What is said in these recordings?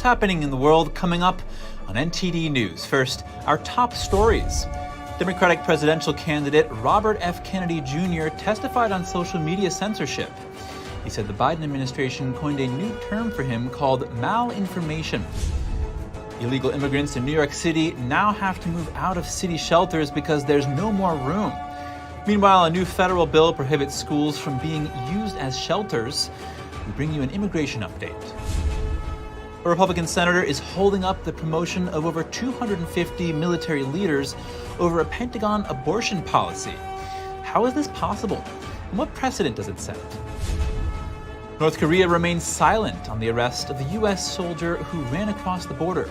happening in the world coming up on NTD News. First, our top stories. Democratic presidential candidate Robert F. Kennedy Jr. testified on social media censorship. He said the Biden administration coined a new term for him called malinformation. Illegal immigrants in New York City now have to move out of city shelters because there's no more room. Meanwhile, a new federal bill prohibits schools from being used as shelters. We bring you an immigration update. A Republican senator is holding up the promotion of over 250 military leaders over a Pentagon abortion policy. How is this possible? And what precedent does it set? North Korea remains silent on the arrest of the U.S. soldier who ran across the border.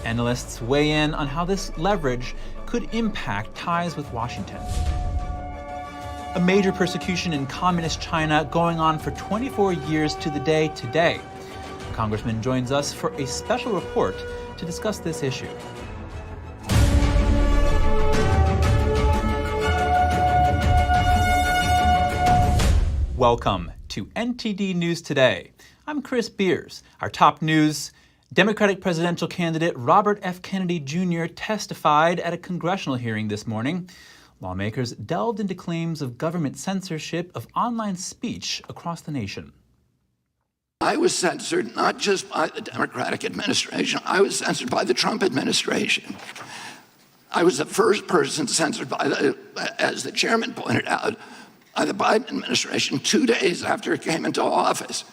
Analysts weigh in on how this leverage could impact ties with Washington. A major persecution in communist China going on for 24 years to the day today. A congressman joins us for a special report to discuss this issue. Welcome to NTD News Today. I'm Chris Beers. Our top news: Democratic presidential candidate Robert F. Kennedy Jr. testified at a congressional hearing this morning. Lawmakers delved into claims of government censorship of online speech across the nation. I was censored not just by the Democratic administration, I was censored by the Trump administration. I was the first person censored by as the chairman pointed out, by the Biden administration 2 days after it came into office.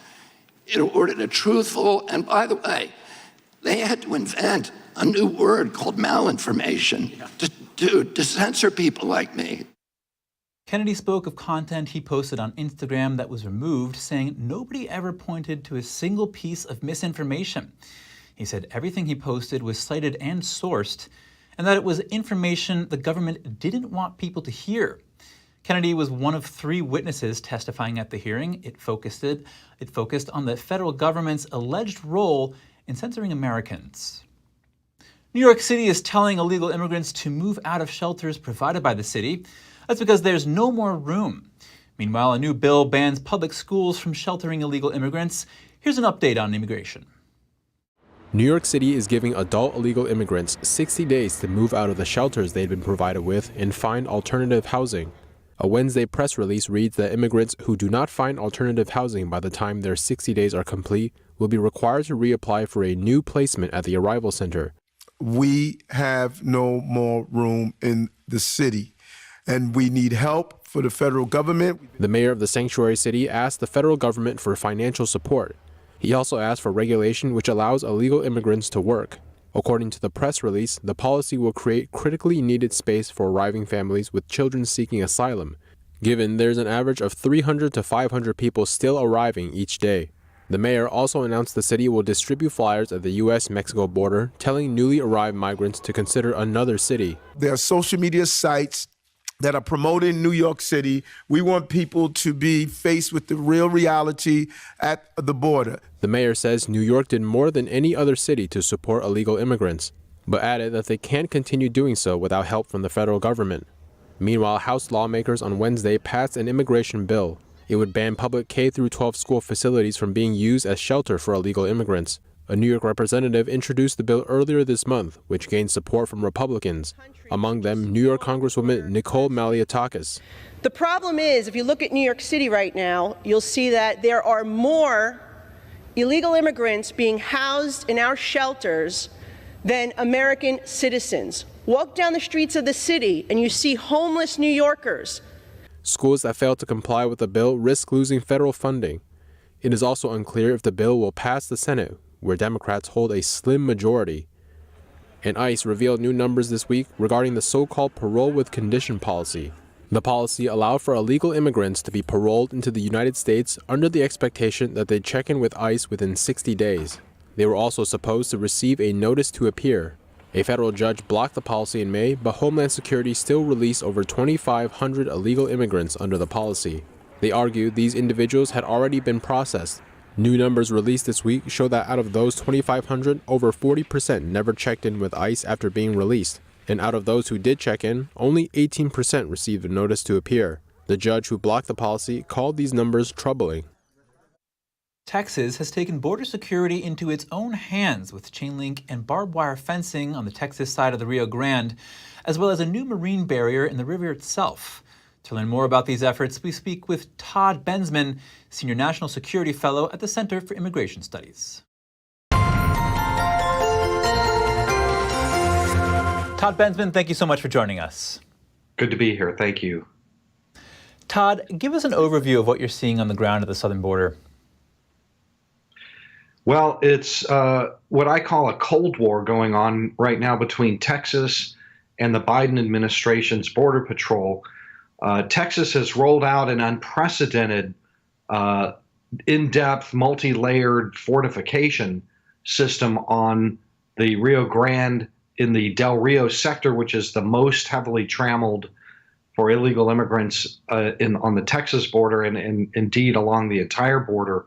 It ordered a truthful, and by the way, they had to invent a new word called malinformation to censor people like me. Kennedy spoke of content he posted on Instagram that was removed, saying nobody ever pointed to a single piece of misinformation. He said everything he posted was cited and sourced, and that it was information the government didn't want people to hear. Kennedy was one of 3 witnesses testifying at the hearing. It focused on the federal government's alleged role in censoring Americans. New York City is telling illegal immigrants to move out of shelters provided by the city. That's because there's no more room. Meanwhile, a new bill bans public schools from sheltering illegal immigrants. Here's an update on immigration. New York City is giving adult illegal immigrants 60 days to move out of the shelters they'd been provided with and find alternative housing. A Wednesday press release reads that immigrants who do not find alternative housing by the time their 60 days are complete will be required to reapply for a new placement at the arrival center. We have no more room in the city, and we need help for the federal government. The mayor of the sanctuary city asked the federal government for financial support. He also asked for regulation which allows illegal immigrants to work. According to the press release, the policy will create critically needed space for arriving families with children seeking asylum, given there's an average of 300 to 500 people still arriving each day. The mayor also announced the city will distribute flyers at the U.S.-Mexico border, telling newly arrived migrants to consider another city. There are social media sites that are promoting New York City. We want people to be faced with the real reality at the border. The mayor says New York did more than any other city to support illegal immigrants, but added that they can't continue doing so without help from the federal government. Meanwhile, House lawmakers on Wednesday passed an immigration bill. It would ban public K-12 school facilities from being used as shelter for illegal immigrants. A New York representative introduced the bill earlier this month, which gained support from Republicans. Among them, New York Congresswoman Nicole Malliotakis. The problem is, if you look at New York City right now, you'll see that there are more illegal immigrants being housed in our shelters than American citizens. Walk down the streets of the city and you see homeless New Yorkers. Schools that fail to comply with the bill risk losing federal funding. It is also unclear if the bill will pass the Senate, where Democrats hold a slim majority. And ICE revealed new numbers this week regarding the so-called parole with condition policy. The policy allowed for illegal immigrants to be paroled into the United States under the expectation that they check in with ICE within 60 days. They were also supposed to receive a notice to appear. A federal judge blocked the policy in May, but Homeland Security still released over 2,500 illegal immigrants under the policy. They argued these individuals had already been processed. New numbers released this week show that out of those 2,500, over 40% never checked in with ICE after being released. And out of those who did check in, only 18% received a notice to appear. The judge who blocked the policy called these numbers troubling. Texas has taken border security into its own hands with chain link and barbed wire fencing on the Texas side of the Rio Grande, as well as a new marine barrier in the river itself. To learn more about these efforts, we speak with Todd Bensman, Senior National Security Fellow at the Center for Immigration Studies. Todd Bensman, thank you so much for joining us. Good to be here. Thank you. Todd, give us an overview of what you're seeing on the ground at the southern border. Well, it's what I call a Cold War going on right now between Texas and the Biden administration's Border Patrol. Texas has rolled out an unprecedented, in-depth, multi-layered fortification system on the Rio Grande in the Del Rio sector, which is the most heavily trammeled for illegal immigrants on the Texas border and indeed along the entire border,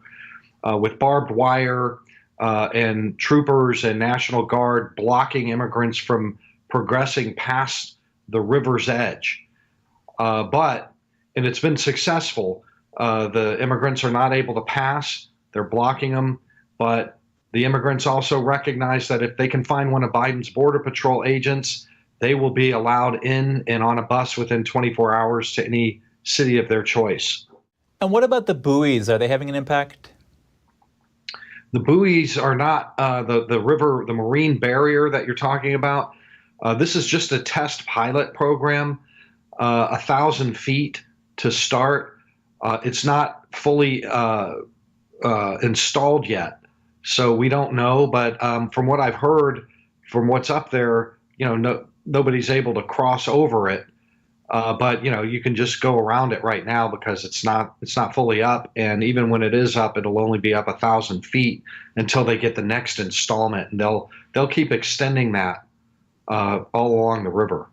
with barbed wire and troopers and National Guard blocking immigrants from progressing past the river's edge. And it's been successful. The immigrants are not able to pass. They're blocking them. But the immigrants also recognize that if they can find one of Biden's Border Patrol agents, they will be allowed in and on a bus within 24 hours to any city of their choice. And what about the buoys? Are they having an impact? The buoys are not the marine barrier that you're talking about. This is just a test pilot program, 1,000 feet to start. It's not fully installed yet, so we don't know. But from what I've heard, from what's up there, nobody's able to cross over it. But you can just go around it right now because it's not fully up, and even when it is up, it'll only be up 1,000 feet until they get the next installment, and they'll keep extending that all along the river.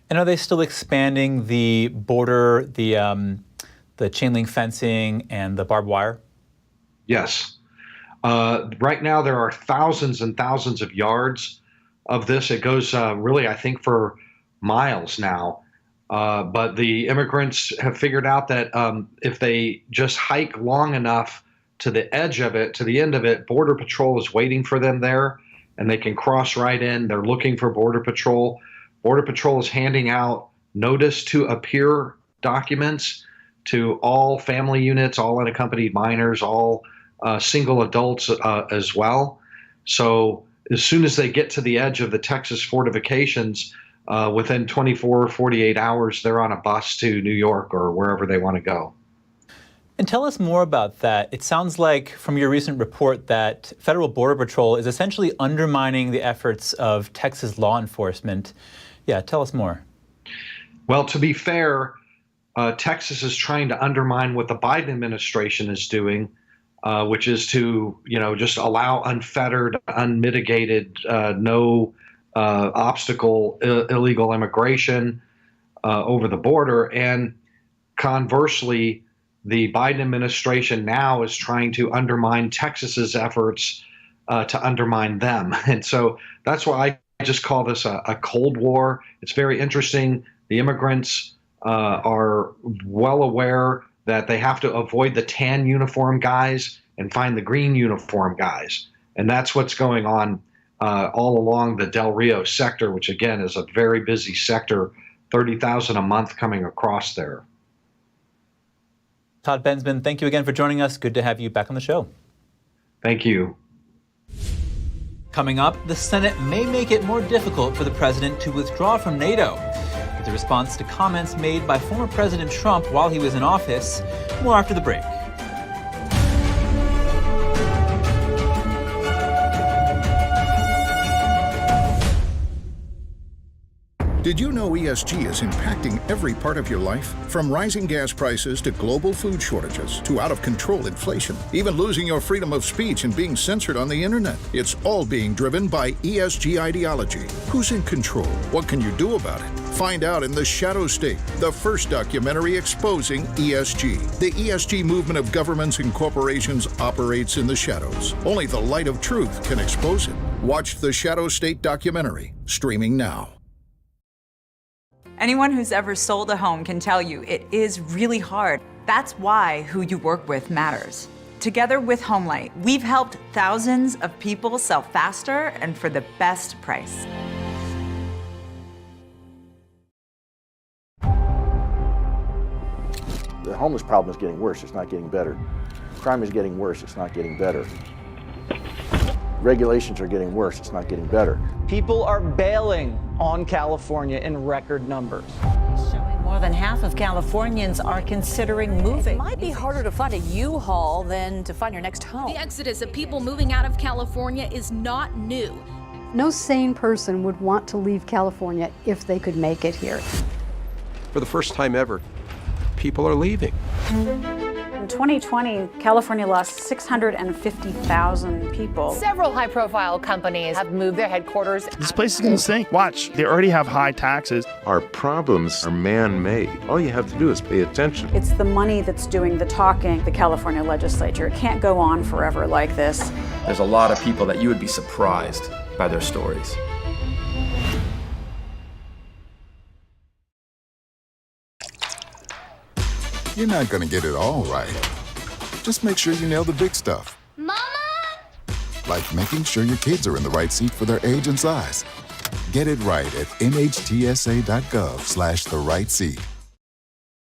And are they still expanding the border, the chain link fencing and the barbed wire? Yes. Right now there are thousands and thousands of yards of this. It goes really, I think, for miles now. But the immigrants have figured out that if they just hike long enough to the edge of it, to the end of it, Border Patrol is waiting for them there, and they can cross right in. They're looking for Border Patrol. Border Patrol is handing out notice to appear documents to all family units, all unaccompanied minors, all single adults as well. So as soon as they get to the edge of the Texas fortifications, within 24 or 48 hours, they're on a bus to New York or wherever they want to go. And tell us more about that. It sounds like from your recent report that Federal Border Patrol is essentially undermining the efforts of Texas law enforcement. Yeah, tell us more. Well, to be fair, Texas is trying to undermine what the Biden administration is doing, which is to, just allow unfettered, unmitigated, no obstacle illegal immigration over the border. And conversely, the Biden administration now is trying to undermine Texas's efforts to undermine them. And so that's why I just call this a Cold War. It's very interesting. The immigrants are well aware that they have to avoid the tan uniform guys and find the green uniform guys. And that's what's going on all along the Del Rio sector, which again is a very busy sector, 30,000 a month coming across there. Todd Bensman, thank you again for joining us. Good to have you back on the show. Thank you. Coming up, the Senate may make it more difficult for the president to withdraw from NATO. It's a response to comments made by former President Trump while he was in office. More after the break. Did you know ESG is impacting every part of your life? From rising gas prices to global food shortages to out-of-control inflation, even losing your freedom of speech and being censored on the internet. It's all being driven by ESG ideology. Who's in control? What can you do about it? Find out in The Shadow State, the first documentary exposing ESG. The ESG movement of governments and corporations operates in the shadows. Only the light of truth can expose it. Watch The Shadow State documentary, streaming now. Anyone who's ever sold a home can tell you it is really hard. That's why who you work with matters. Together with Homelight, we've helped thousands of people sell faster and for the best price. The homeless problem is getting worse, it's not getting better. Crime is getting worse, it's not getting better. Regulations are getting worse, it's not getting better. People are bailing on California in record numbers. Showing more than half of Californians are considering moving. It might be harder to find a U-Haul than to find your next home. The exodus of people moving out of California is not new. No sane person would want to leave California if they could make it here. For the first time ever, people are leaving. In 2020, California lost 650,000 people. Several high-profile companies have moved their headquarters. This place is going to sink. Watch, they already have high taxes. Our problems are man-made. All you have to do is pay attention. It's the money that's doing the talking, the California legislature. It can't go on forever like this. There's a lot of people that you would be surprised by their stories. You're not going to get it all right. Just make sure you nail the big stuff. Mama! Like making sure your kids are in the right seat for their age and size. Get it right at nhtsa.gov/the-right-seat.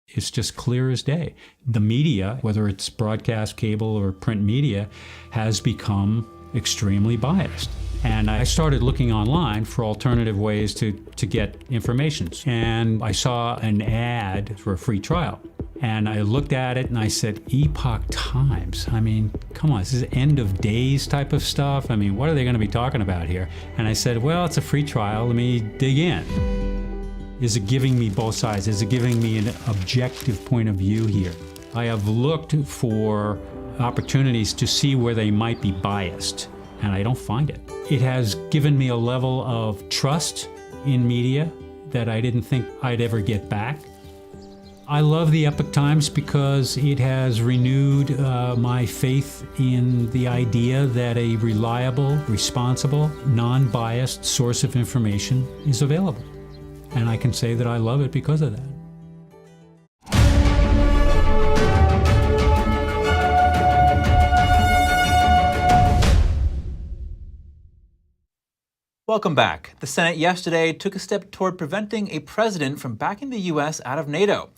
It's just clear as day. The media, whether it's broadcast, cable, or print media, has become extremely biased. And I started looking online for alternative ways to get information. And I saw an ad for a free trial. And I looked at it and I said, Epoch Times. I mean, come on, this is end of days type of stuff. I mean, what are they going to be talking about here? And I said, well, it's a free trial. Let me dig in. Is it giving me both sides? Is it giving me an objective point of view here? I have looked for opportunities to see where they might be biased, and I don't find it. It has given me a level of trust in media that I didn't think I'd ever get back. I love the Epoch Times because it has renewed my faith in the idea that a reliable, responsible, non-biased source of information is available. And I can say that I love it because of that. Welcome back. The Senate yesterday took a step toward preventing a president from backing the U.S. out of NATO.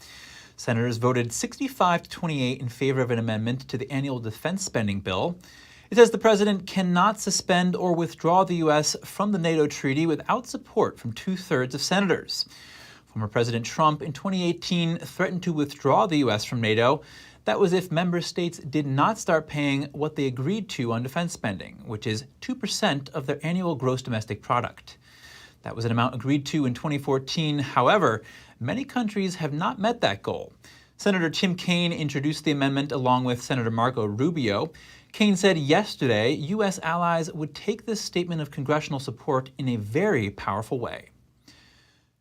Senators voted 65-28 in favor of an amendment to the annual defense spending bill. It says the president cannot suspend or withdraw the U.S. from the NATO treaty without support from 2/3 of senators. Former President Trump in 2018 threatened to withdraw the U.S. from NATO. That was if member states did not start paying what they agreed to on defense spending, which is 2% of their annual gross domestic product. That was an amount agreed to in 2014. However, many countries have not met that goal. Senator Tim Kaine introduced the amendment along with Senator Marco Rubio. Kaine said yesterday U.S. allies would take this statement of congressional support in a very powerful way.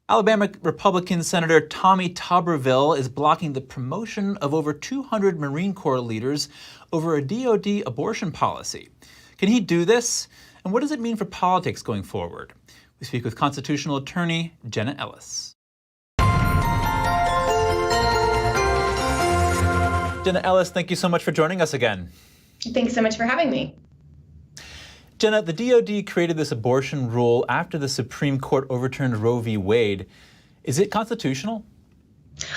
Alabama Republican Senator Tommy Tuberville is blocking the promotion of over 200 Marine Corps leaders over a DoD abortion policy. Can he do this? And what does it mean for politics going forward? We speak with constitutional attorney Jenna Ellis. Jenna Ellis, thank you so much for joining us again. Thanks so much for having me. Jenna, the DoD created this abortion rule after the Supreme Court overturned Roe v. Wade. Is it constitutional?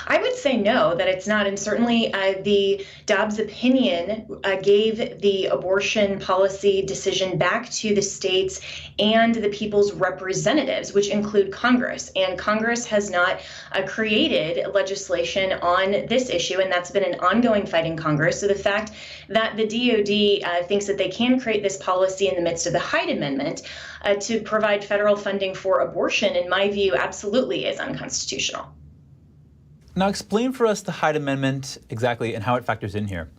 I would say no, that it's not. And certainly the Dobbs opinion gave the abortion policy decision back to the states and the people's representatives, which include Congress. And Congress has not created legislation on this issue, and that's been an ongoing fight in Congress. So the fact that the DoD thinks that they can create this policy in the midst of the Hyde Amendment to provide federal funding for abortion, in my view, absolutely is unconstitutional. Now explain for us the Hyde Amendment exactly and how it factors in here.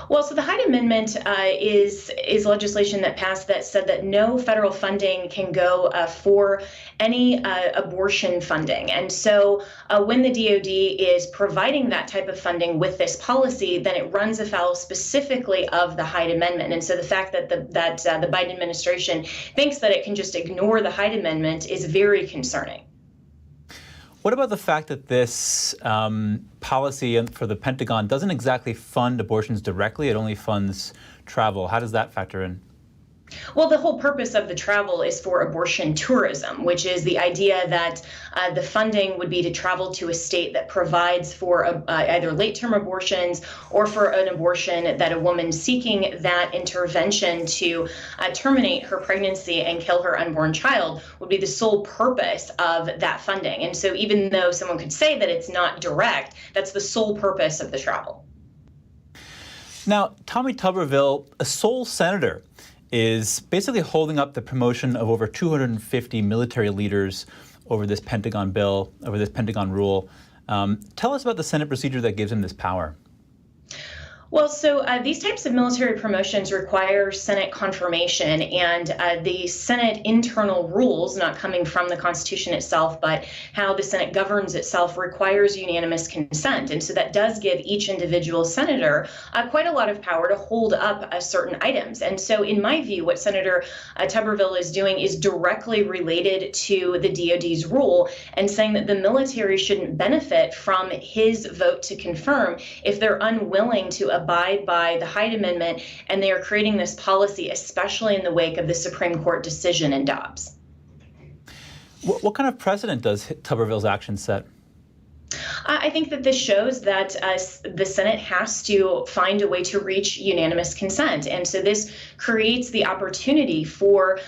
Well, so the Hyde Amendment is legislation that passed that said that no federal funding can go for any abortion funding. And so when the DoD is providing that type of funding with this policy, then it runs afoul specifically of the Hyde Amendment. And so the fact that the Biden administration thinks that it can just ignore the Hyde Amendment is very concerning. What about the fact that this policy for the Pentagon doesn't exactly fund abortions directly, it only funds travel? How does that factor in? Well, the whole purpose of the travel is for abortion tourism, which is the idea that the funding would be to travel to a state that provides for either late-term abortions or for an abortion that a woman seeking that intervention to terminate her pregnancy and kill her unborn child would be the sole purpose of that funding. And so even though someone could say that it's not direct, that's the sole purpose of the travel. Now, Tommy Tuberville, a sole senator, is basically holding up the promotion of over 250 military leaders over this Pentagon bill, over this Pentagon rule. Tell us about the Senate procedure that gives him this power. Well, so these types of military promotions require Senate confirmation, and the Senate internal rules, not coming from the Constitution itself, but how the Senate governs itself, requires unanimous consent. And so that does give each individual senator quite a lot of power to hold up certain items. And so in my view, what Senator Tuberville is doing is directly related to the DOD's rule and saying that the military shouldn't benefit from his vote to confirm if they're unwilling to abide by the Hyde Amendment, and they are creating this policy, especially in the wake of the Supreme Court decision in Dobbs. What kind of precedent does Tuberville's action set? I think that this shows that the Senate has to find a way to reach unanimous consent. And so this creates the opportunity for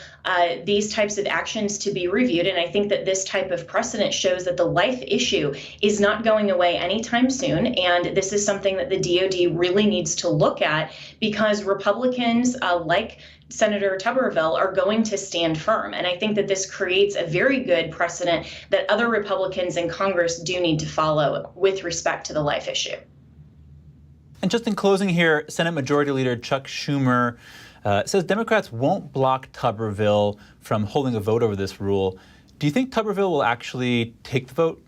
these types of actions to be reviewed. And I think that this type of precedent shows that the life issue is not going away anytime soon. And this is something that the DOD really needs to look at, because Republicans like Senator Tuberville are going to stand firm. And I think that this creates a very good precedent that other Republicans in Congress do need to follow with respect to the life issue. And just in closing here, Senate Majority Leader Chuck Schumer says Democrats won't block Tuberville from holding a vote over this rule. Do you think Tuberville will actually take the vote?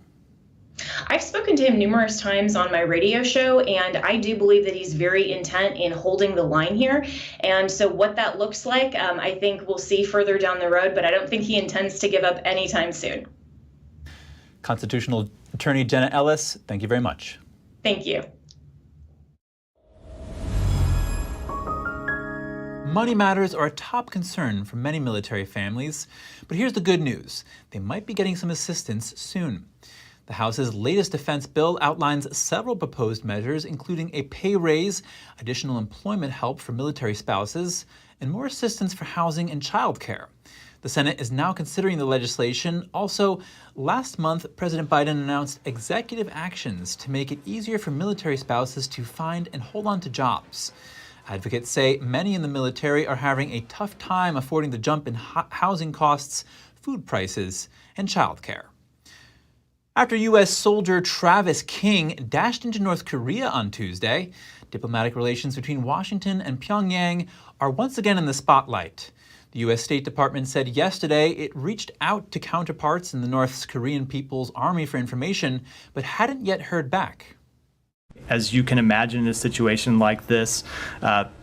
I've spoken to him numerous times on my radio show, and I do believe that he's very intent in holding the line here. And so what that looks like, I think we'll see further down the road, but I don't think he intends to give up anytime soon. Constitutional Attorney Jenna Ellis, thank you very much. Thank you. Money matters are a top concern for many military families, but here's the good news. They might be getting some assistance soon. The House's latest defense bill outlines several proposed measures, including a pay raise, additional employment help for military spouses, and more assistance for housing and childcare. The Senate is now considering the legislation. Also, last month, President Biden announced executive actions to make it easier for military spouses to find and hold on to jobs. Advocates say many in the military are having a tough time affording the jump in housing costs, food prices, and childcare. After U.S. soldier Travis King dashed into North Korea on Tuesday, diplomatic relations between Washington and Pyongyang are once again in the spotlight. The U.S. State Department said yesterday it reached out to counterparts in the North Korean People's Army for information, but hadn't yet heard back. As you can imagine, in a situation like this,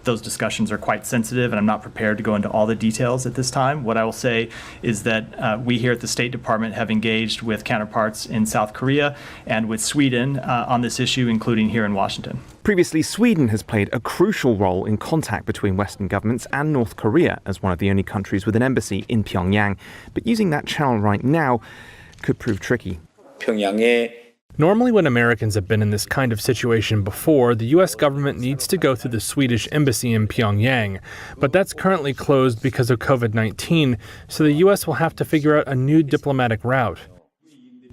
those discussions are quite sensitive, and I'm not prepared to go into all the details at this time. What I will say is that we here at the State Department have engaged with counterparts in South Korea and with Sweden on this issue, including here in Washington. Previously, Sweden has played a crucial role in contact between Western governments and North Korea as one of the only countries with an embassy in Pyongyang. But using that channel right now could prove tricky. Normally, when Americans have been in this kind of situation before, the U.S. government needs to go through the Swedish embassy in Pyongyang. But that's currently closed because of COVID-19, so the U.S. will have to figure out a new diplomatic route.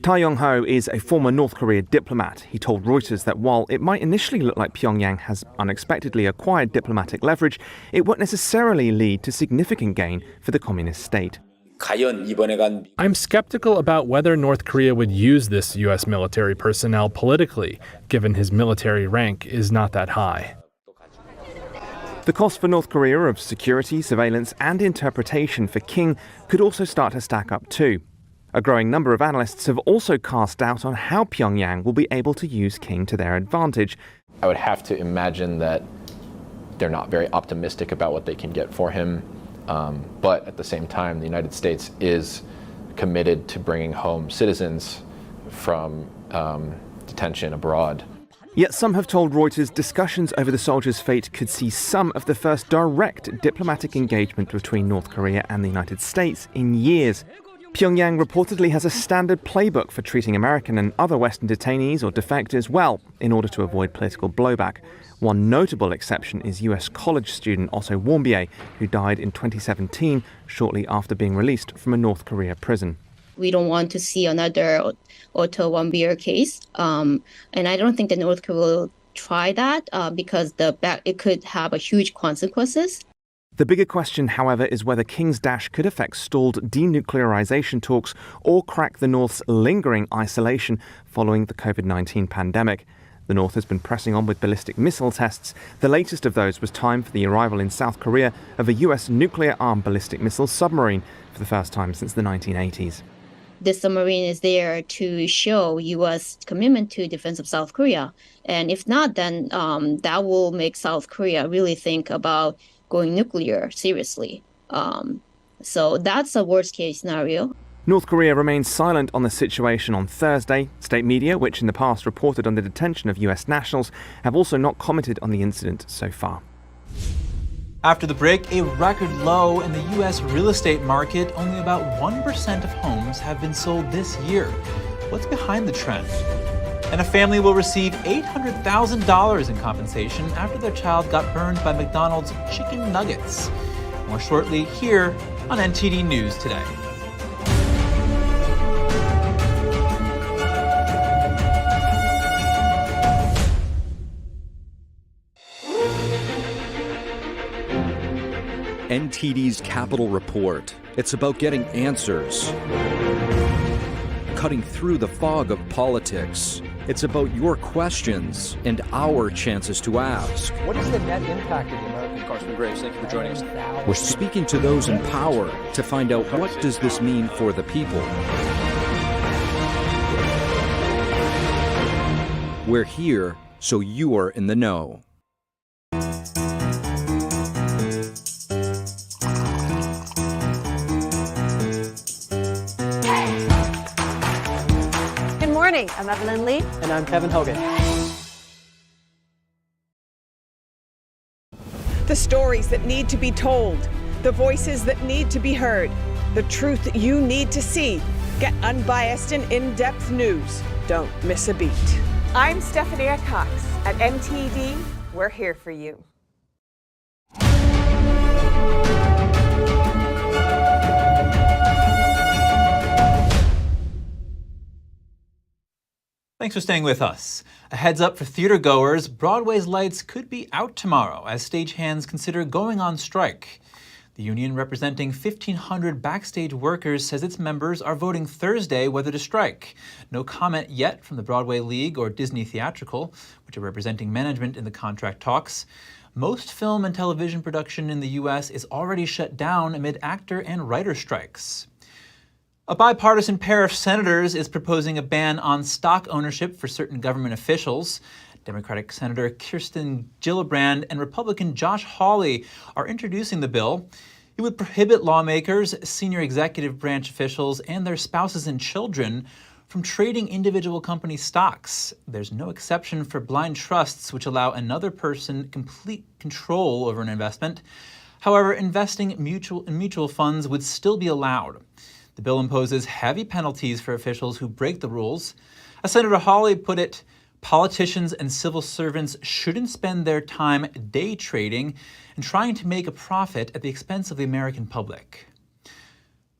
Ta Yong-ho is a former North Korea diplomat. He told Reuters that while it might initially look like Pyongyang has unexpectedly acquired diplomatic leverage, it won't necessarily lead to significant gain for the communist state. I'm skeptical about whether North Korea would use this U.S. military personnel politically, given his military rank is not that high. The cost for North Korea of security, surveillance, and interpretation for King could also start to stack up too. A growing number of analysts have also cast doubt on how Pyongyang will be able to use King to their advantage. I would have to imagine that they're not very optimistic about what they can get for him. But at the same time, the United States is committed to bringing home citizens from detention abroad. Yet some have told Reuters discussions over the soldiers' fate could see some of the first direct diplomatic engagement between North Korea and the United States in years. Pyongyang reportedly has a standard playbook for treating American and other Western detainees or defectors well in order to avoid political blowback. One notable exception is US college student Otto Warmbier, who died in 2017 shortly after being released from a North Korea prison. We don't want to see another Otto Warmbier case. And I don't think that North Korea will try that because it could have a huge consequences. The bigger question, however, is whether King's dash could affect stalled denuclearization talks or crack the North's lingering isolation following the COVID-19 pandemic. The North has been pressing on with ballistic missile tests. The latest of those was timed for the arrival in South Korea of a US nuclear-armed ballistic missile submarine for the first time since the 1980s. This submarine is there to show U.S. commitment to defense of South Korea. And if not, then that will make South Korea really think about going nuclear seriously. So that's a worst case scenario. North Korea remains silent on the situation on Thursday. State media, which in the past reported on the detention of US nationals, have also not commented on the incident so far. After the break, a record low in the U.S. real estate market. Only about 1% of homes have been sold this year. What's behind the trend? And a family will receive $800,000 in compensation after their child got burned by McDonald's chicken nuggets. More shortly here on NTD News Today. NTD's Capital Report. It's about getting answers, cutting through the fog of politics. It's about your questions and our chances to ask. What is the net impact of the American Carson Graves? Thank you for joining us. We're speaking to those in power to find out what does this mean for the people. We're here so you are in the know. I'm Evelyn Lee. And I'm Kevin Hogan. The stories that need to be told, the voices that need to be heard, the truth that you need to see. Get unbiased and in-depth news. Don't miss a beat. I'm Stephanie Cox. At NTD, we're here for you. Thanks for staying with us. A heads up for theater goers, Broadway's lights could be out tomorrow as stagehands consider going on strike. The union representing 1,500 backstage workers says its members are voting Thursday whether to strike. No comment yet from the Broadway League or Disney Theatrical, which are representing management in the contract talks. Most film and television production in the U.S. is already shut down amid actor and writer strikes. A bipartisan pair of senators is proposing a ban on stock ownership for certain government officials. Democratic Senator Kirsten Gillibrand and Republican Josh Hawley are introducing the bill. It would prohibit lawmakers, senior executive branch officials, and their spouses and children from trading individual company stocks. There's no exception for blind trusts, which allow another person complete control over an investment. However, investing in mutual funds would still be allowed. The bill imposes heavy penalties for officials who break the rules. As Senator Hawley put it, politicians and civil servants shouldn't spend their time day trading and trying to make a profit at the expense of the American public.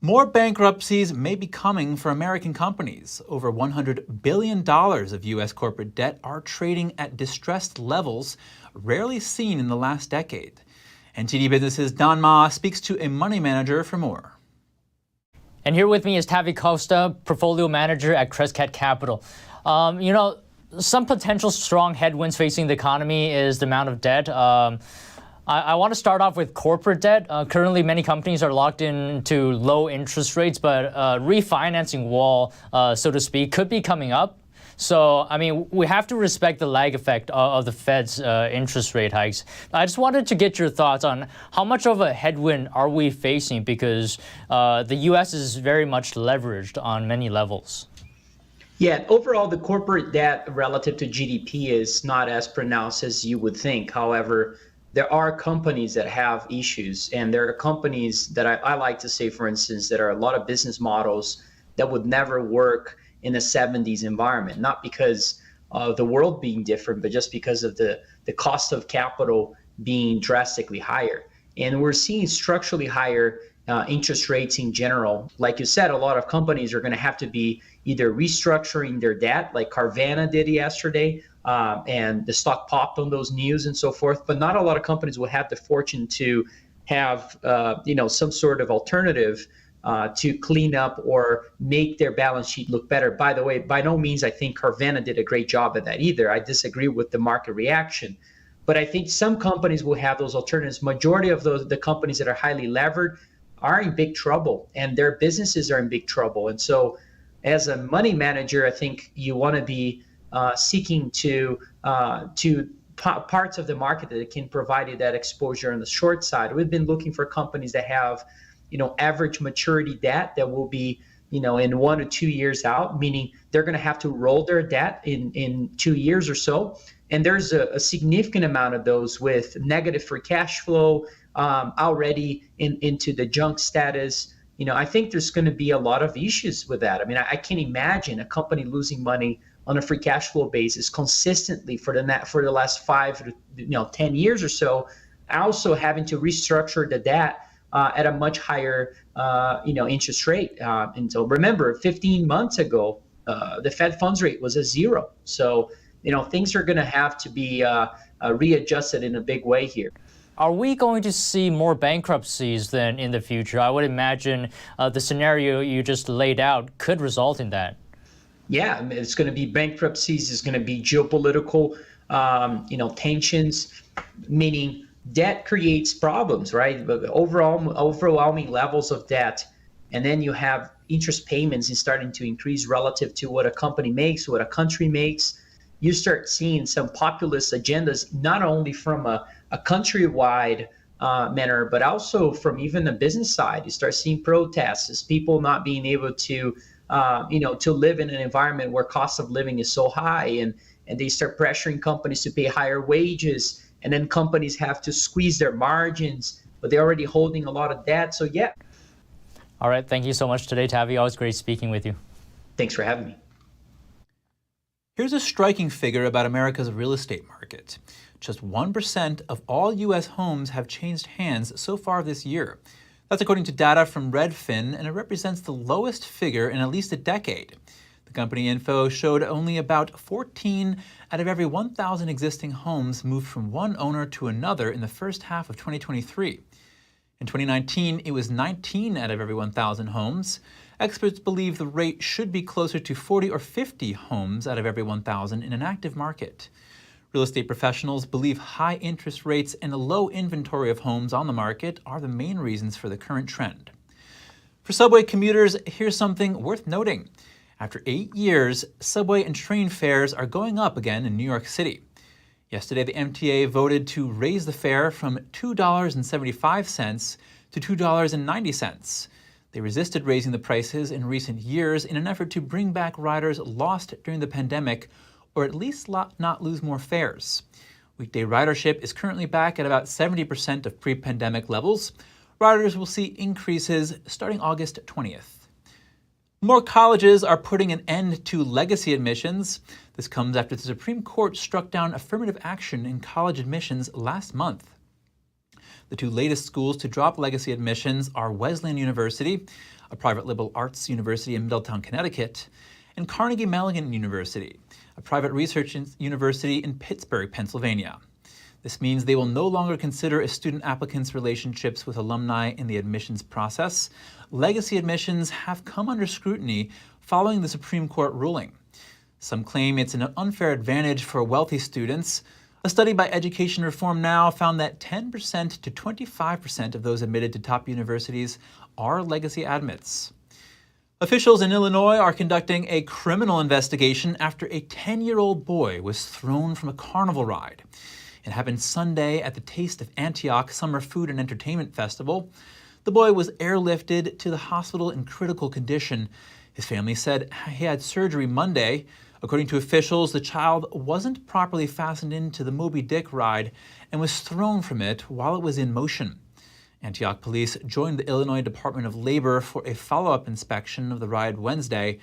More bankruptcies may be coming for American companies. Over $100 billion of U.S. corporate debt are trading at distressed levels rarely seen in the last decade. NTD Business's Don Ma speaks to a money manager for more. And here with me is Tavi Costa, portfolio manager at Crescat Capital. Some potential strong headwinds facing the economy is the amount of debt. I want to start off with corporate debt. Currently, many companies are locked into low interest rates, but refinancing wall, so to speak, could be coming up. So, we have to respect the lag effect of the Fed's interest rate hikes. I just wanted to get your thoughts on how much of a headwind are we facing because the U.S. is very much leveraged on many levels. Yeah, overall, the corporate debt relative to GDP is not as pronounced as you would think. However, there are companies that have issues, and there are companies that I like to say, for instance, that are a lot of business models that would never work in a 70s environment, not because of the world being different, but just because of the cost of capital being drastically higher. And we're seeing structurally higher interest rates in general. Like you said, a lot of companies are going to have to be either restructuring their debt, like Carvana did yesterday, and the stock popped on those news and so forth. But not a lot of companies will have the fortune to have some sort of alternative to clean up or make their balance sheet look better. By the way, by no means I think Carvana did a great job at that either. I disagree with the market reaction. But I think some companies will have those alternatives. Majority of the companies that are highly levered are in big trouble, and their businesses are in big trouble. And so as a money manager, I think you want to be seeking to parts of the market that can provide you that exposure on the short side. We've been looking for companies that have average maturity debt that will be in 1 or 2 years out, meaning they're going to have to roll their debt in 2 years or so. And there's a significant amount of those with negative free cash flow, already into the junk status. I think there's going to be a lot of issues with that. I mean, I can't imagine a company losing money on a free cash flow basis consistently for the last 5 to 10 years or so, also having to restructure the debt at a much higher interest rate. And so remember, 15 months ago, the Fed funds rate was 0. So things are going to have to be readjusted in a big way here. Are we going to see more bankruptcies then in the future? I would imagine the scenario you just laid out could result in that. Yeah, it's going to be bankruptcies. It's going to be geopolitical, tensions, meaning debt creates problems, right? But overwhelming levels of debt, and then you have interest payments is starting to increase relative to what a company makes, what a country makes. You start seeing some populist agendas, not only from a countrywide manner, but also from even the business side. You start seeing protests as people not being able to, to live in an environment where cost of living is so high, and they start pressuring companies to pay higher wages, and then companies have to squeeze their margins, but they're already holding a lot of debt. So yeah. All right, thank you so much today, Tavi. Always great speaking with you. Thanks for having me. Here's a striking figure about America's real estate market. Just 1% of all U.S. homes have changed hands so far this year. That's according to data from Redfin, and it represents the lowest figure in at least a decade. The company info showed only about 14 out of every 1,000 existing homes moved from one owner to another in the first half of 2023. In 2019, it was 19 out of every 1,000 homes. Experts believe the rate should be closer to 40 or 50 homes out of every 1,000 in an active market. Real estate professionals believe high interest rates and a low inventory of homes on the market are the main reasons for the current trend. For subway commuters, here's something worth noting. After 8 years, subway and train fares are going up again in New York City. Yesterday, the MTA voted to raise the fare from $2.75 to $2.90. They resisted raising the prices in recent years in an effort to bring back riders lost during the pandemic, or at least not lose more fares. Weekday ridership is currently back at about 70% of pre-pandemic levels. Riders will see increases starting August 20th. More colleges are putting an end to legacy admissions. This comes after the Supreme Court struck down affirmative action in college admissions last month. The two latest schools to drop legacy admissions are Wesleyan University, a private liberal arts university in Middletown, Connecticut, and Carnegie Mellon University, a private research university in Pittsburgh, Pennsylvania. This means they will no longer consider a student applicant's relationships with alumni in the admissions process. Legacy admissions have come under scrutiny following the Supreme Court ruling. Some claim it's an unfair advantage for wealthy students. A study by Education Reform Now found that 10% to 25% of those admitted to top universities are legacy admits. Officials in Illinois are conducting a criminal investigation after a 10-year-old boy was thrown from a carnival ride. It happened Sunday at the Taste of Antioch Summer Food and Entertainment Festival. The boy was airlifted to the hospital in critical condition. His family said he had surgery Monday. According to officials, the child wasn't properly fastened into the Moby Dick ride and was thrown from it while it was in motion. Antioch police joined the Illinois Department of Labor for a follow-up inspection of the ride Wednesday.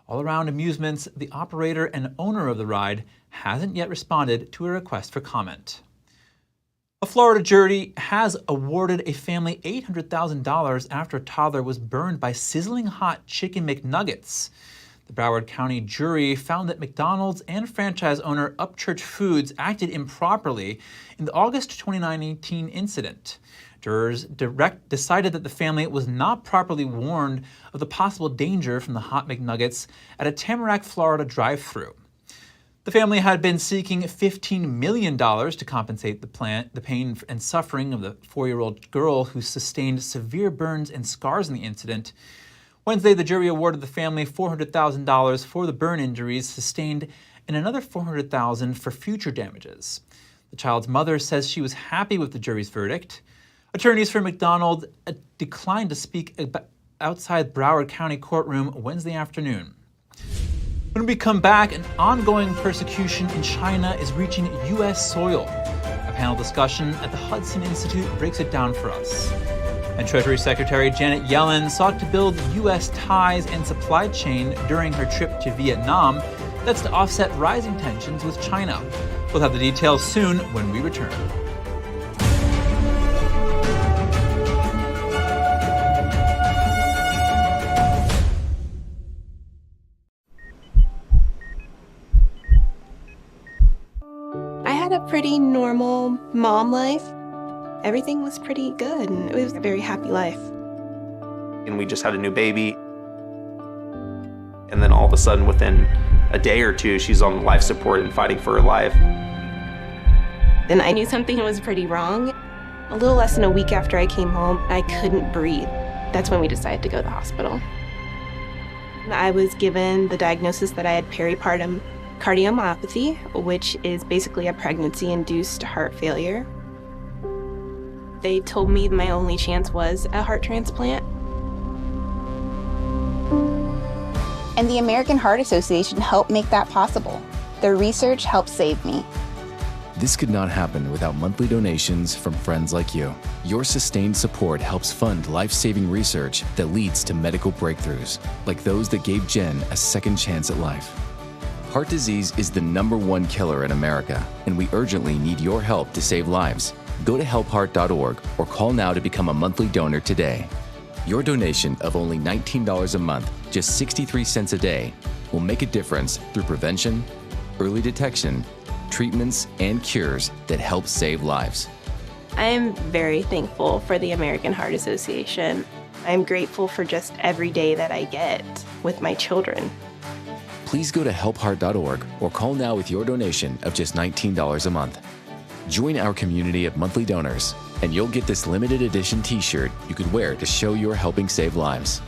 All Around Amusements, the operator and owner of the ride, hasn't yet responded to a request for comment. A Florida jury has awarded a family $800,000 after a toddler was burned by sizzling hot chicken McNuggets. The Broward County jury found that McDonald's and franchise owner Upchurch Foods acted improperly in the August 2019 incident. Jurors decided that the family was not properly warned of the possible danger from the hot McNuggets at a Tamarack, Florida drive-thru. The family had been seeking $15 million to compensate the pain and suffering of the 4-year-old girl who sustained severe burns and scars in the incident. Wednesday, the jury awarded the family $400,000 for the burn injuries sustained and another $400,000 for future damages. The child's mother says she was happy with the jury's verdict. Attorneys for McDonald's declined to speak outside Broward County courtroom Wednesday afternoon. When we come back, an ongoing persecution in China is reaching U.S. soil. A panel discussion at the Hudson Institute breaks it down for us. And Treasury Secretary Janet Yellen sought to build U.S. ties and supply chain during her trip to Vietnam. That's to offset rising tensions with China. We'll have the details soon when we return. Pretty normal mom life. Everything was pretty good, and it was a very happy life. And we just had a new baby. And then all of a sudden, within a day or two, she's on life support and fighting for her life. Then I knew something was pretty wrong. A little less than a week after I came home, I couldn't breathe. That's when we decided to go to the hospital. I was given the diagnosis that I had peripartum cardiomyopathy, which is basically a pregnancy-induced heart failure. They told me my only chance was a heart transplant. And the American Heart Association helped make that possible. Their research helped save me. This could not happen without monthly donations from friends like you. Your sustained support helps fund life-saving research that leads to medical breakthroughs, like those that gave Jen a second chance at life. Heart disease is the #1 killer in America, and we urgently need your help to save lives. Go to helpheart.org or call now to become a monthly donor today. Your donation of only $19 a month, just 63 cents a day, will make a difference through prevention, early detection, treatments, and cures that help save lives. I am very thankful for the American Heart Association. I'm grateful for just every day that I get with my children. Please go to helpheart.org or call now with your donation of just $19 a month. Join our community of monthly donors, and you'll get this limited edition t-shirt you could wear to show you're helping save lives.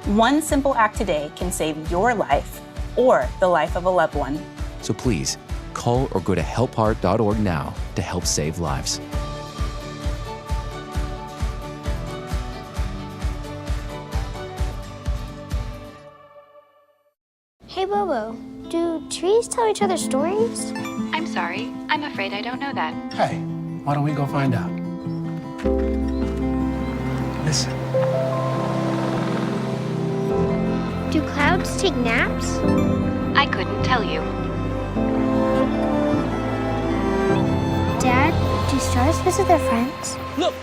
One simple act today can save your life or the life of a loved one. So please, call or go to helpheart.org now to help save lives. Hey Bobo, do trees tell each other stories? I'm sorry, I'm afraid I don't know that. Hey, why don't we go find out? Listen. Do clouds take naps? I couldn't tell you. Dad, do stars visit their friends? Look!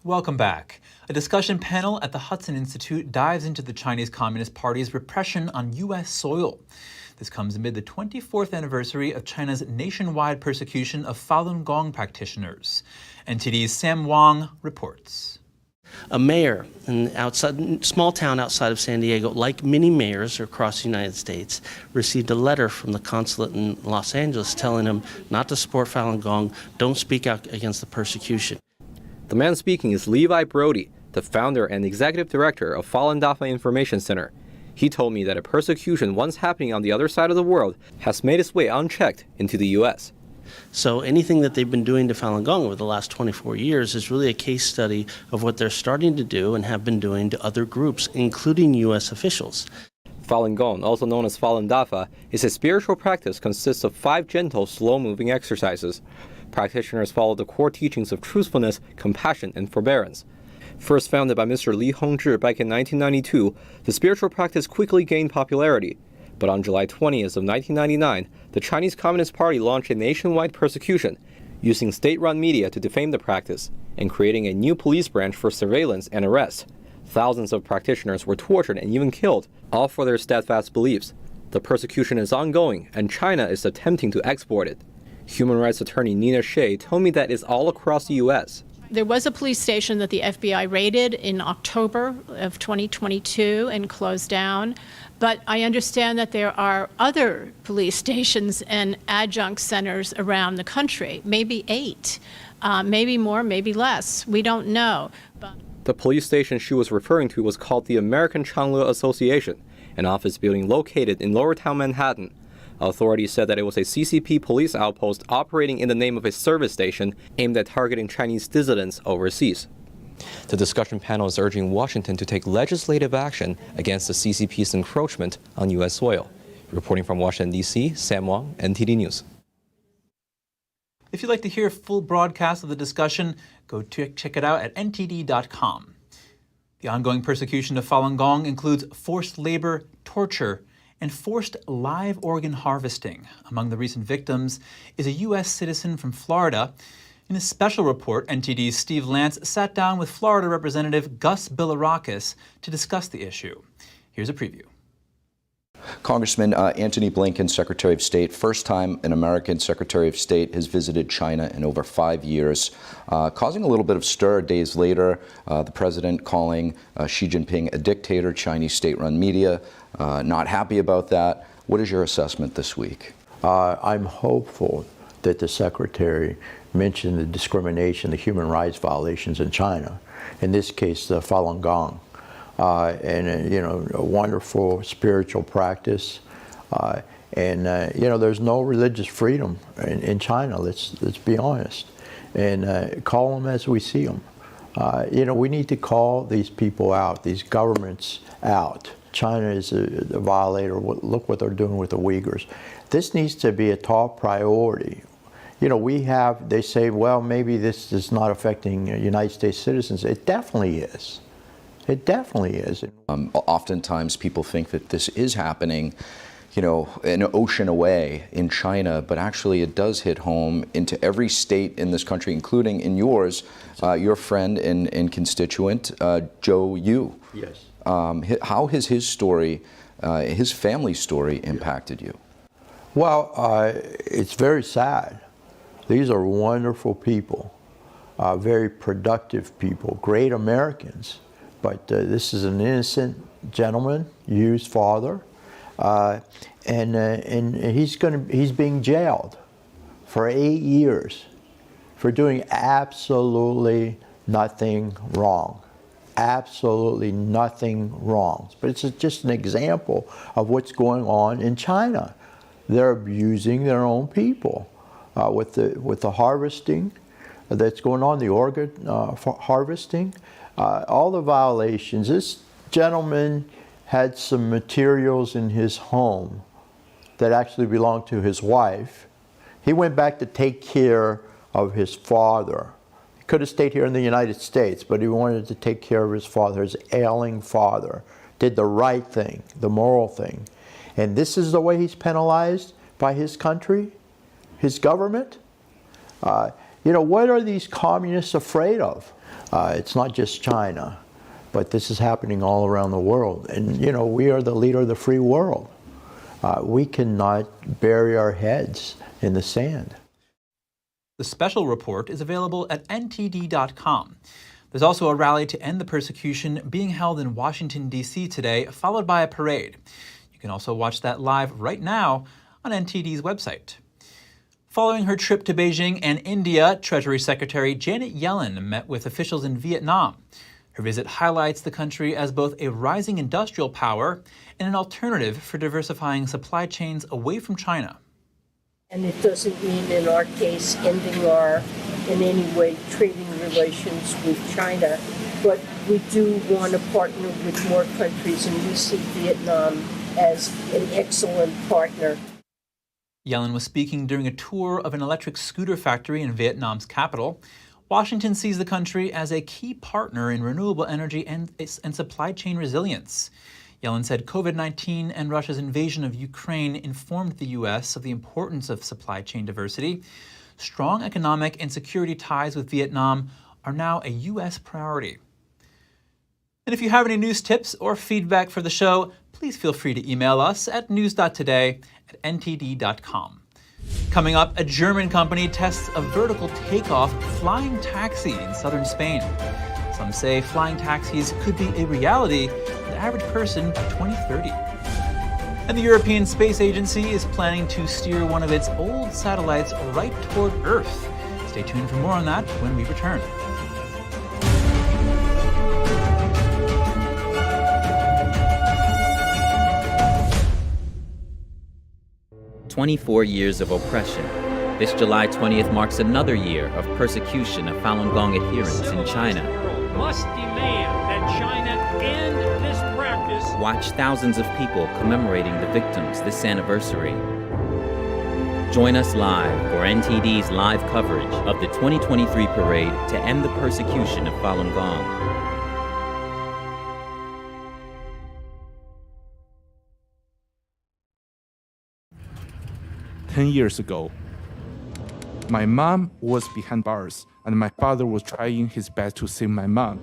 Welcome back. A discussion panel at the Hudson Institute dives into the Chinese Communist Party's repression on U.S. soil. This comes amid the 24th anniversary of China's nationwide persecution of Falun Gong practitioners. NTD's Sam Wong reports. A mayor in small town outside of San Diego, like many mayors across the United States, received a letter from the consulate in Los Angeles telling him not to support Falun Gong, don't speak out against the persecution. The man speaking is Levi Brody, the founder and executive director of Falun Dafa Information Center. He told me that a persecution once happening on the other side of the world has made its way unchecked into the U.S. So anything that they've been doing to Falun Gong over the last 24 years is really a case study of what they're starting to do and have been doing to other groups, including U.S. officials. Falun Gong, also known as Falun Dafa, is a spiritual practice consists of 5 gentle, slow-moving exercises. Practitioners follow the core teachings of truthfulness, compassion, and forbearance. First founded by Mr. Li Hongzhi back in 1992, the spiritual practice quickly gained popularity. But on July 20th of 1999, the Chinese Communist Party launched a nationwide persecution, using state-run media to defame the practice, and creating a new police branch for surveillance and arrest. Thousands of practitioners were tortured and even killed, all for their steadfast beliefs. The persecution is ongoing, and China is attempting to export it. Human rights attorney Nina Shea told me that it's all across the U.S. There was a police station that the FBI raided in October of 2022 and closed down. But I understand that there are other police stations and adjunct centers around the country, maybe 8, maybe more, maybe less. We don't know. The police station she was referring to was called the American Changle Association, an office building located in Lowertown, Manhattan. Authorities said that it was a CCP police outpost operating in the name of a service station aimed at targeting Chinese dissidents overseas. The discussion panel is urging Washington to take legislative action against the CCP's encroachment on U.S. soil. Reporting from Washington, D.C., Sam Wong, NTD News. If you'd like to hear a full broadcast of the discussion, go check it out at ntd.com. The ongoing persecution of Falun Gong includes forced labor, torture, and forced live organ harvesting. Among the recent victims is a U.S. citizen from Florida. In a special report, NTD's Steve Lance sat down with Florida Representative Gus Bilirakis to discuss the issue. Here's a preview. Congressman Antony Blinken, Secretary of State, first time an American Secretary of State has visited China in over 5 years, causing a little bit of stir days later. The president calling Xi Jinping a dictator, Chinese state-run media, not happy about that. What is your assessment this week? I'm hopeful that the Secretary mentioned the discrimination, the human rights violations in China, in this case, the Falun Gong. A wonderful spiritual practice, there's no religious freedom in China. Let's be honest, and call them as we see them. We need to call these people out, these governments out. China is a violator. Look what they're doing with the Uyghurs. This needs to be a top priority. They say, well, maybe this is not affecting United States citizens. It definitely is. It definitely is. Oftentimes people think that this is happening, an ocean away in China, but actually it does hit home into every state in this country, including in yours, your friend and constituent, Joe Yu. Yes. How has his story, his family story impacted you? Well, it's very sad. These are wonderful people, very productive people, great Americans. But this is an innocent gentleman, Yu's father, and he's being jailed for 8 years for doing absolutely nothing wrong. Absolutely nothing wrong. But it's just an example of what's going on in China. They're abusing their own people with the harvesting that's going on, the organ harvesting. All the violations. This gentleman had some materials in his home that actually belonged to his wife. He went back to take care of his father. He could have stayed here in the United States, but he wanted to take care of his father, his ailing father. Did the right thing, the moral thing. And this is the way he's penalized by his country, his government? What are these communists afraid of? It's not just China, but this is happening all around the world. And, you know, we are the leader of the free world. We cannot bury our heads in the sand. The special report is available at ntd.com. There's also a rally to end the persecution being held in Washington, D.C. today, followed by a parade. You can also watch that live right now on NTD's website. Following her trip to Beijing and India, Treasury Secretary Janet Yellen met with officials in Vietnam. Her visit highlights the country as both a rising industrial power and an alternative for diversifying supply chains away from China. And it doesn't mean, in our case, ending our, in any way, trading relations with China, but we do want to partner with more countries, and we see Vietnam as an excellent partner. Yellen was speaking during a tour of an electric scooter factory in Vietnam's capital. Washington sees the country as a key partner in renewable energy and supply chain resilience. Yellen said COVID-19 and Russia's invasion of Ukraine informed the U.S. of the importance of supply chain diversity. Strong economic and security ties with Vietnam are now a U.S. priority. And if you have any news tips or feedback for the show, please feel free to email us at news.today@ntd.com. Coming up, a German company tests a vertical takeoff flying taxi in southern Spain. Some say flying taxis could be a reality for the average person by 2030. And the European Space Agency is planning to steer one of its old satellites right toward Earth. Stay tuned for more on that when we return. "24 years of oppression. This July 20th marks another year of persecution of Falun Gong adherents in China. Must demand that China end this practice. Watch thousands of people commemorating the victims this anniversary. Join us live for NTD's live coverage of the 2023 parade to end the persecution of Falun Gong. Years ago, my mom was behind bars and my father was trying his best to save my mom.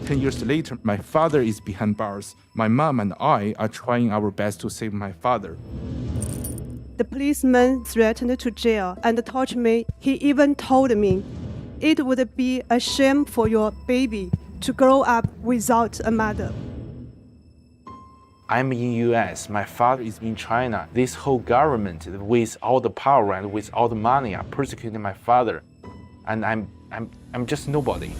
10 years later, my father is behind bars. My mom and I are trying our best to save my father. The policeman threatened to jail and torture me. He even told me it would be a shame for your baby to grow up without a mother. I'm in US, my father is in China. This whole government, with all the power and with all the money, are persecuting my father. And I'm just nobody.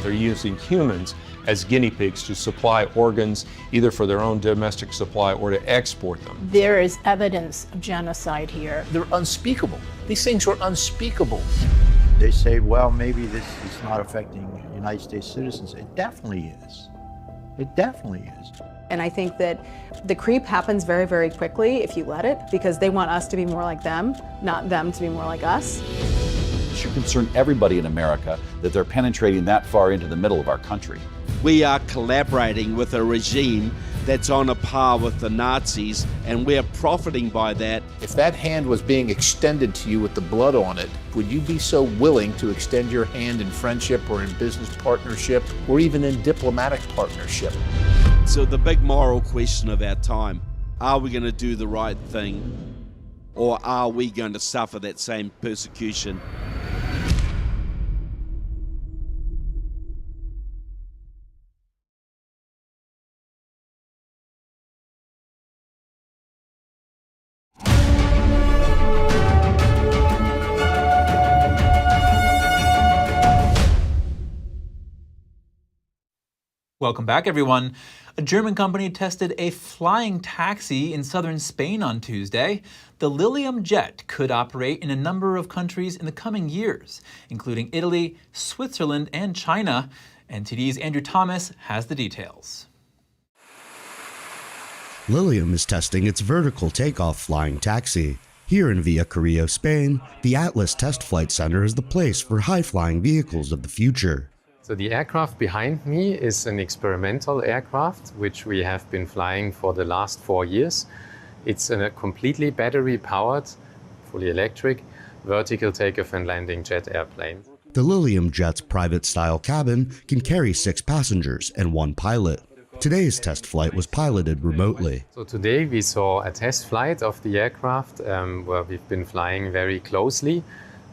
They're using humans as guinea pigs to supply organs, either for their own domestic supply or to export them. There is evidence of genocide here. They're unspeakable. These things are unspeakable. They say, well, maybe this is not affecting United States citizens. It definitely is. It definitely is. And I think that the creep happens very, very quickly if you let it, because they want us to be more like them, not them to be more like us. It should concern everybody in America that they're penetrating that far into the middle of our country. We are collaborating with a regime that's on a par with the Nazis, and we're profiting by that. If that hand was being extended to you with the blood on it, would you be so willing to extend your hand in friendship or in business partnership or even in diplomatic partnership? So the big moral question of our time, are we going to do the right thing, or are we going to suffer that same persecution? Welcome back, everyone. A German company tested a flying taxi in southern Spain on Tuesday. The ilium jet could operate in a number of countries in the coming years, including Italy, Switzerland, and China. NTD's Andrew Thomas has the details. Ilium is testing its vertical takeoff flying taxi. Here in Villacarrillo, Spain, the Atlas Test Flight Center is the place for high-flying vehicles of the future. So the aircraft behind me is an experimental aircraft, which we have been flying for the last 4 years. It's a completely battery-powered, fully electric, vertical takeoff and landing jet airplane. The Ilium jet's private-style cabin can carry 6 passengers and 1 pilot. Today's test flight was piloted remotely. So today we saw a test flight of the aircraft where we've been flying very closely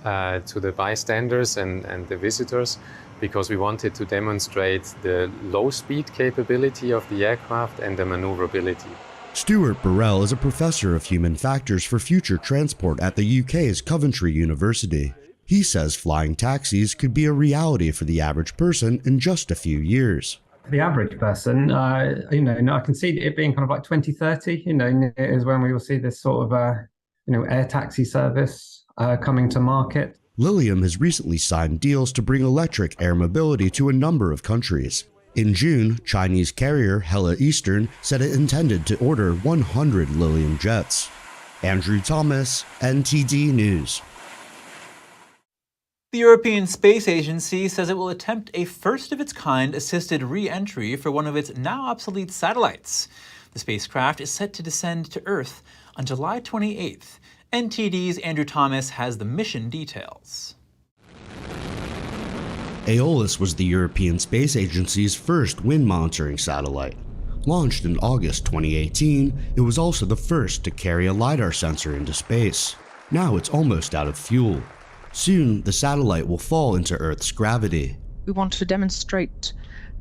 to the bystanders and the visitors, because we wanted to demonstrate the low-speed capability of the aircraft and the maneuverability. Stuart Burrell is a professor of human factors for future transport at the UK's Coventry University. He says flying taxis could be a reality for the average person in just a few years. For the average person, I can see it being kind of like 2030, is when we will see this sort of, air taxi service coming to market. Ilium has recently signed deals to bring electric air mobility to a number of countries. In June, Chinese carrier Hella Eastern said it intended to order 100 Ilium jets. Andrew Thomas, NTD News. The European Space Agency says it will attempt a first-of-its-kind assisted re-entry for one of its now obsolete satellites. The spacecraft is set to descend to Earth on July 28th. NTD's Andrew Thomas has the mission details. Aeolus was the European Space Agency's first wind monitoring satellite. Launched in August 2018, it was also the first to carry a LiDAR sensor into space. Now it's almost out of fuel. Soon, the satellite will fall into Earth's gravity. We want to demonstrate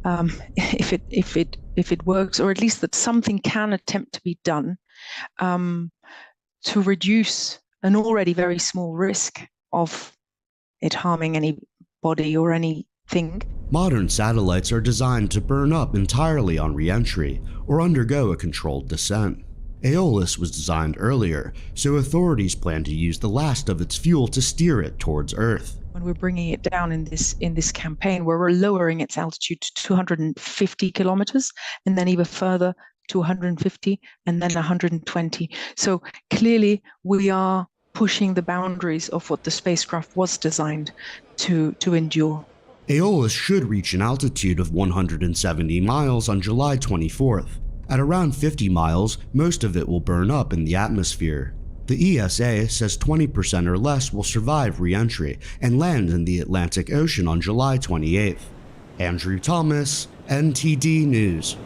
if it works, or at least that something can attempt to be done to reduce an already very small risk of it harming anybody or anything. Modern satellites are designed to burn up entirely on re-entry or undergo a controlled descent. Aeolus was designed earlier, so authorities plan to use the last of its fuel to steer it towards Earth. When we're bringing it down in this campaign, where we're lowering its altitude to 250 kilometers, and then even further to 150, and then 120. So clearly, we are pushing the boundaries of what the spacecraft was designed to endure. Aeolus should reach an altitude of 170 miles on July 24th. At around 50 miles, most of it will burn up in the atmosphere. The ESA says 20% or less will survive re-entry and land in the Atlantic Ocean on July 28th. Andrew Thomas, NTD News.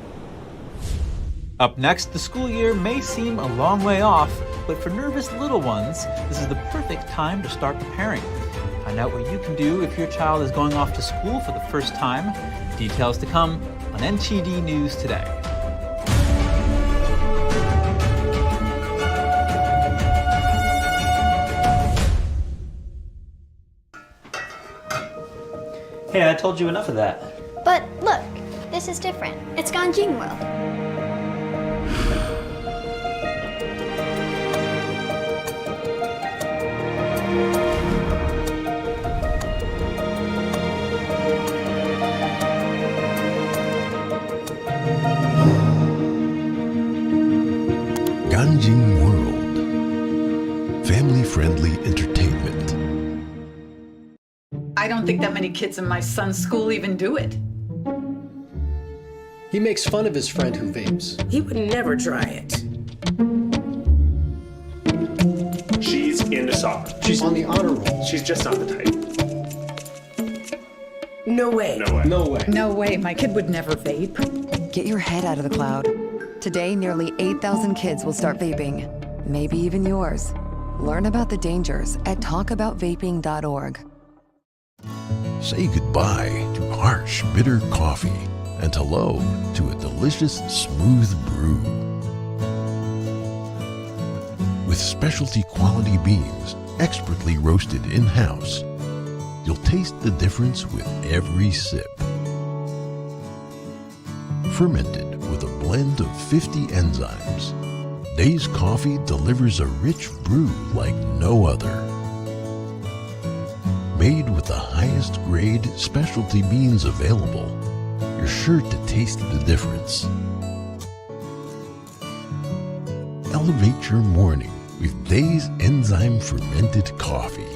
Up next, the school year may seem a long way off, but for nervous little ones, this is the perfect time to start preparing. Find out what you can do if your child is going off to school for the first time. Details to come on NTD News Today. Hey, I told you enough of that. But look, this is different. It's Ganjin World. Ganjin World. Family-friendly entertainment. I don't think that many kids in my son's school even do it. He makes fun of his friend who vapes. He would never try it. She's into soccer. She's on the honor roll. She's just not the type. No way. No way. No way. No way. My kid would never vape. Get your head out of the cloud. Today, nearly 8,000 kids will start vaping. Maybe even yours. Learn about the dangers at talkaboutvaping.org. Say goodbye to harsh, bitter coffee and hello to a delicious, smooth brew. With specialty quality beans, expertly roasted in-house, you'll taste the difference with every sip. Fermented with a blend of 50 enzymes, Days Coffee delivers a rich brew like no other. Made with the highest grade specialty beans available, you're sure to taste the difference. Elevate your morning with Days Enzyme Fermented Coffee.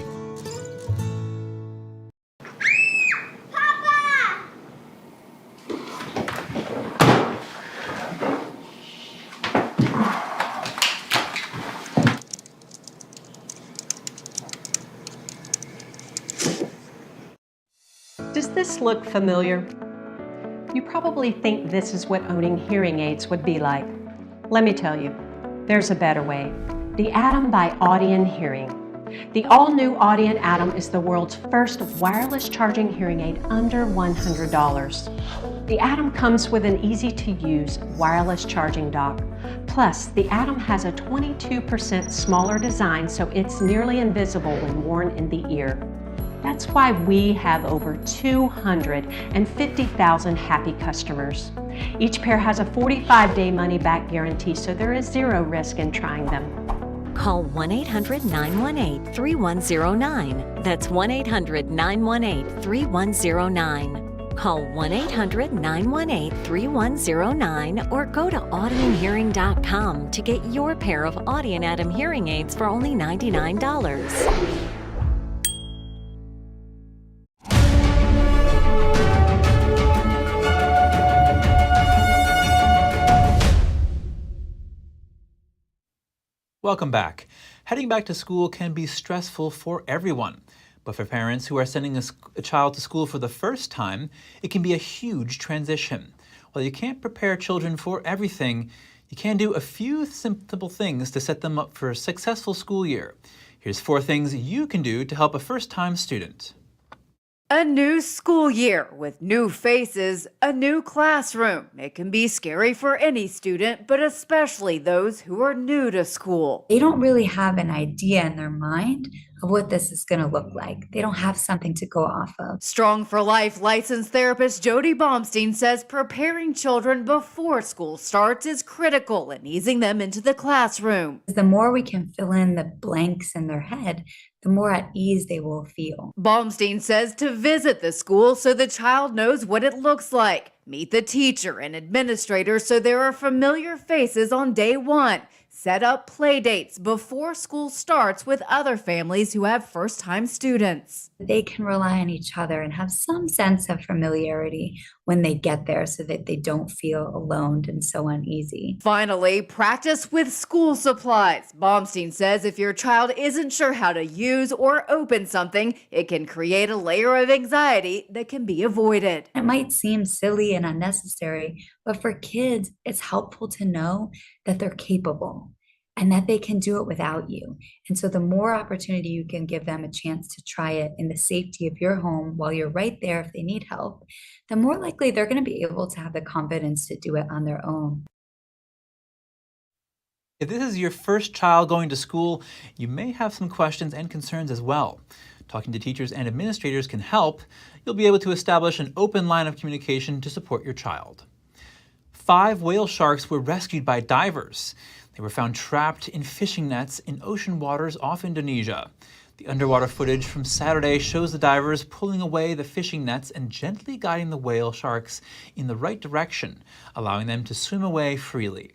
Does this look familiar? You probably think this is what owning hearing aids would be like. Let me tell you, there's a better way. The Atom by Audien Hearing. The all-new Audien Atom is the world's first wireless charging hearing aid under $100. The Atom comes with an easy-to-use wireless charging dock. Plus, the Atom has a 22% smaller design, so it's nearly invisible when worn in the ear. That's why we have over 250,000 happy customers. Each pair has a 45-day money-back guarantee, so there is zero risk in trying them. Call 1-800-918-3109. That's 1-800-918-3109. Call 1-800-918-3109 or go to audienhearing.com to get your pair of Audien Atom hearing aids for only $99. Welcome back. Heading back to school can be stressful for everyone, but for parents who are sending a child to school for the first time, it can be a huge transition. While you can't prepare children for everything, you can do a few simple things to set them up for a successful school year. Here's 4 things you can do to help a first-time student. A new school year with new faces, a new classroom. It can be scary for any student, but especially those who are new to school. They don't really have an idea in their mind of what this is going to look like. They don't have something to go off of. Strong for Life licensed therapist Jody Baumstein says preparing children before school starts is critical in easing them into the classroom. The more we can fill in the blanks in their head, the more at ease they will feel. Baumstein says to visit the school so the child knows what it looks like. Meet the teacher and administrator so there are familiar faces on day one. Set up play dates before school starts with other families who have first-time students. They can rely on each other and have some sense of familiarity when they get there so that they don't feel alone and so uneasy. Finally, practice with school supplies. Baumstein says if your child isn't sure how to use or open something, it can create a layer of anxiety that can be avoided. It might seem silly and unnecessary, but for kids, it's helpful to know that they're capable and that they can do it without you. And so the more opportunity you can give them a chance to try it in the safety of your home while you're right there if they need help, the more likely they're going to be able to have the confidence to do it on their own. If this is your first child going to school, you may have some questions and concerns as well. Talking to teachers and administrators can help. You'll be able to establish an open line of communication to support your child. 5 whale sharks were rescued by divers. They were found trapped in fishing nets in ocean waters off Indonesia. The underwater footage from Saturday shows the divers pulling away the fishing nets and gently guiding the whale sharks in the right direction, allowing them to swim away freely.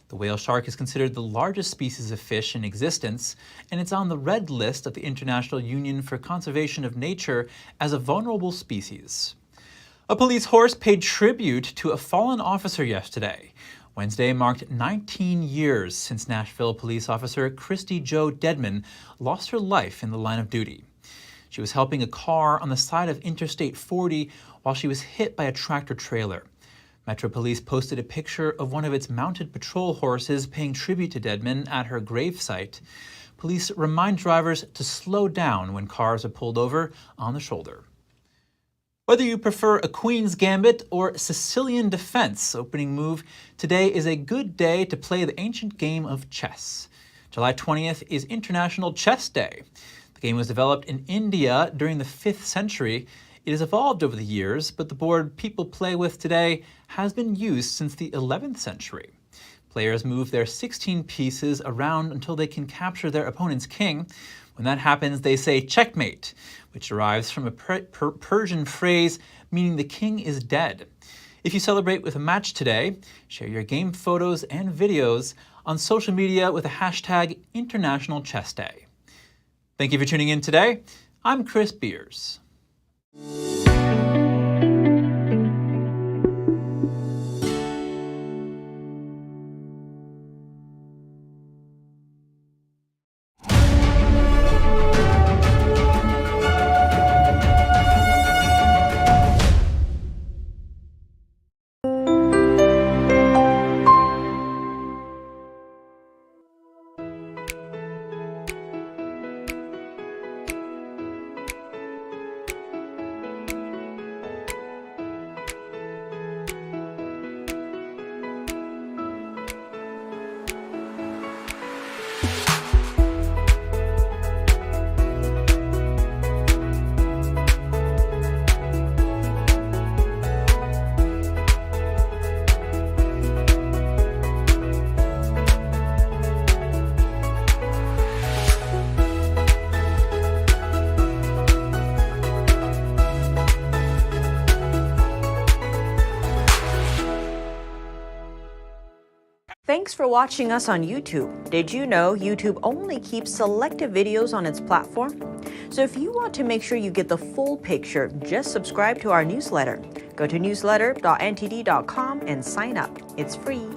The whale shark is considered the largest species of fish in existence, and it's on the red list of the International Union for Conservation of Nature as a vulnerable species. A police horse paid tribute to a fallen officer yesterday. Wednesday marked 19 years since Nashville police officer Christy Jo Dedman lost her life in the line of duty. She was helping a car on the side of Interstate 40 while she was hit by a tractor trailer. Metro Police posted a picture of one of its mounted patrol horses paying tribute to Dedman at her gravesite. Police remind drivers to slow down when cars are pulled over on the shoulder. Whether you prefer a Queen's Gambit or Sicilian defense opening move, today is a good day to play the ancient game of chess. July 20th is International Chess Day. The game was developed in India during the 5th century. It has evolved over the years, but the board people play with today has been used since the 11th century. Players move their 16 pieces around until they can capture their opponent's king. When that happens, they say checkmate, which derives from a Persian phrase meaning the king is dead. If you celebrate with a match today, share your game photos and videos on social media with the hashtag International Chess Day. Thank you for tuning in today. I'm Chris Beers. Thanks for watching us on YouTube. Did you know YouTube only keeps selective videos on its platform? So if you want to make sure you get the full picture, just subscribe to our newsletter. Go to newsletter.ntd.com and sign up. It's free.